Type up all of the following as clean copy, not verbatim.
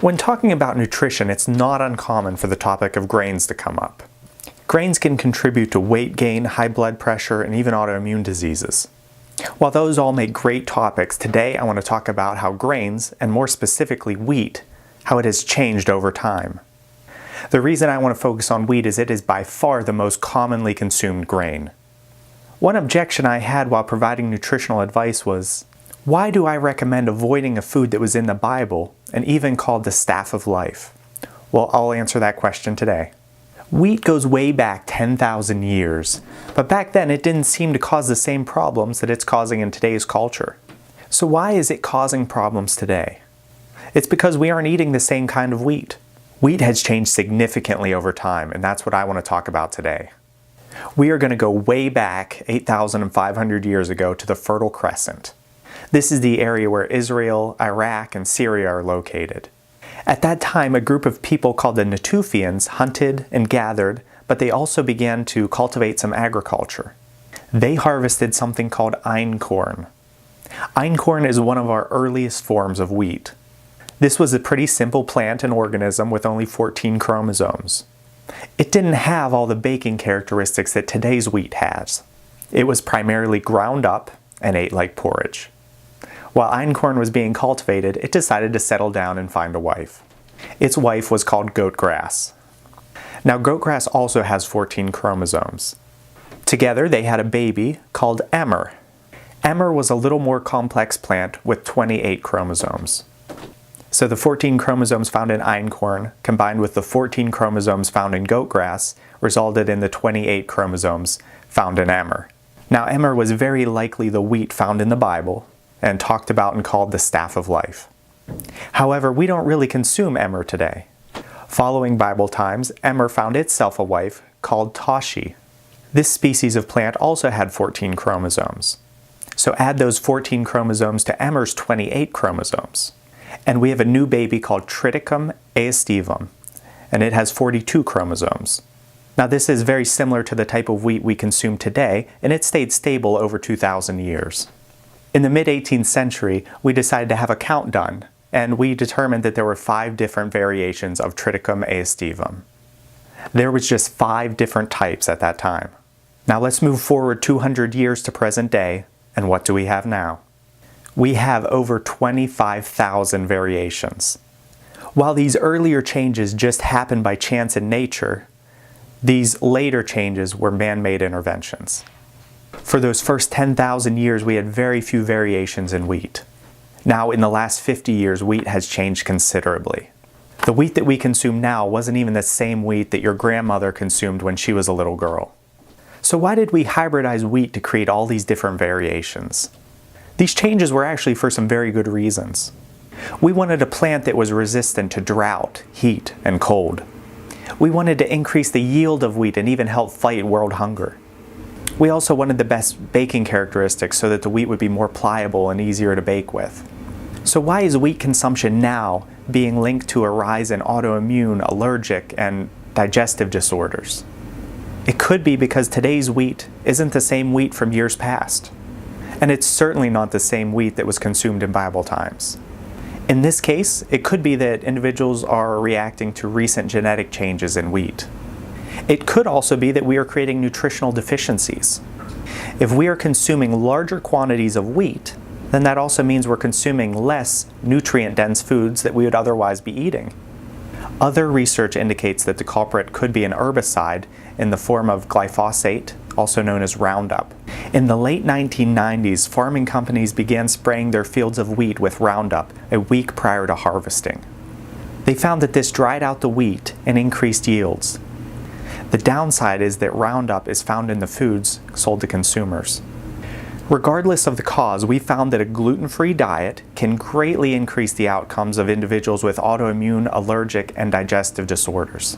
When talking about nutrition, it's not uncommon for the topic of grains to come up. Grains can contribute to weight gain, high blood pressure, and even autoimmune diseases. While those all make great topics, today I want to talk about how grains, and more specifically wheat, how it has changed over time. The reason I want to focus on wheat is it is by far the most commonly consumed grain. One objection I had while providing nutritional advice was, why do I recommend avoiding a food that was in the Bible and even called the staff of life? Well, I'll answer that question today. Wheat goes way back 10,000 years, but back then it didn't seem to cause the same problems that it's causing in today's culture. So why is it causing problems today? It's because we aren't eating the same kind of wheat. Wheat has changed significantly over time, and that's what I want to talk about today. We are going to go way back 8,500 years ago to the Fertile Crescent. This is the area where Israel, Iraq, and Syria are located. At that time, a group of people called the Natufians hunted and gathered, but they also began to cultivate some agriculture. They harvested something called Einkorn. Einkorn is one of our earliest forms of wheat. This was a pretty simple plant and organism with only 14 chromosomes. It didn't have all the baking characteristics that today's wheat has. It was primarily ground up and ate like porridge. While einkorn was being cultivated, it decided to settle down and find a wife. Its wife was called goat grass. Now, goat grass also has 14 chromosomes. Together, they had a baby called Emmer. Emmer was a little more complex plant with 28 chromosomes. So the 14 chromosomes found in einkorn, combined with the 14 chromosomes found in goat grass, resulted in the 28 chromosomes found in Emmer. Now, Emmer was very likely the wheat found in the Bible, and talked about and called the staff of life. However, we don't really consume emmer today. Following Bible times, emmer found itself a wife called Tashi. This species of plant also had 14 chromosomes. So add those 14 chromosomes to emmer's 28 chromosomes. And we have a new baby called Triticum aestivum, and it has 42 chromosomes. Now this is very similar to the type of wheat we consume today, and it stayed stable over 2,000 years. In the mid-18th century, we decided to have a count done, and we determined that there were 5 different variations of Triticum aestivum. There was just 5 different types at that time. Now let's move forward 200 years to present day, and what do we have now? We have over 25,000 variations. While these earlier changes just happened by chance in nature, these later changes were man-made interventions. For those first 10,000 years, we had very few variations in wheat. Now, in the last 50 years, wheat has changed considerably. The wheat that we consume now wasn't even the same wheat that your grandmother consumed when she was a little girl. So why did we hybridize wheat to create all these different variations? These changes were actually for some very good reasons. We wanted a plant that was resistant to drought, heat, and cold. We wanted to increase the yield of wheat and even help fight world hunger. We also wanted the best baking characteristics so that the wheat would be more pliable and easier to bake with. So why is wheat consumption now being linked to a rise in autoimmune, allergic, and digestive disorders? It could be because today's wheat isn't the same wheat from years past. And it's certainly not the same wheat that was consumed in Bible times. In this case, it could be that individuals are reacting to recent genetic changes in wheat. It could also be that we are creating nutritional deficiencies. If we are consuming larger quantities of wheat, then that also means we're consuming less nutrient-dense foods that we would otherwise be eating. Other research indicates that the culprit could be an herbicide in the form of glyphosate, also known as Roundup. In the late 1990s, farming companies began spraying their fields of wheat with Roundup a week prior to harvesting. They found that this dried out the wheat and increased yields. The downside is that Roundup is found in the foods sold to consumers. Regardless of the cause, we found that a gluten-free diet can greatly increase the outcomes of individuals with autoimmune, allergic, and digestive disorders.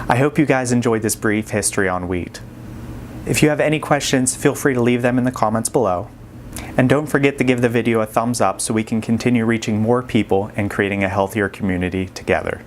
I hope you guys enjoyed this brief history on wheat. If you have any questions, feel free to leave them in the comments below. And don't forget to give the video a thumbs up so we can continue reaching more people and creating a healthier community together.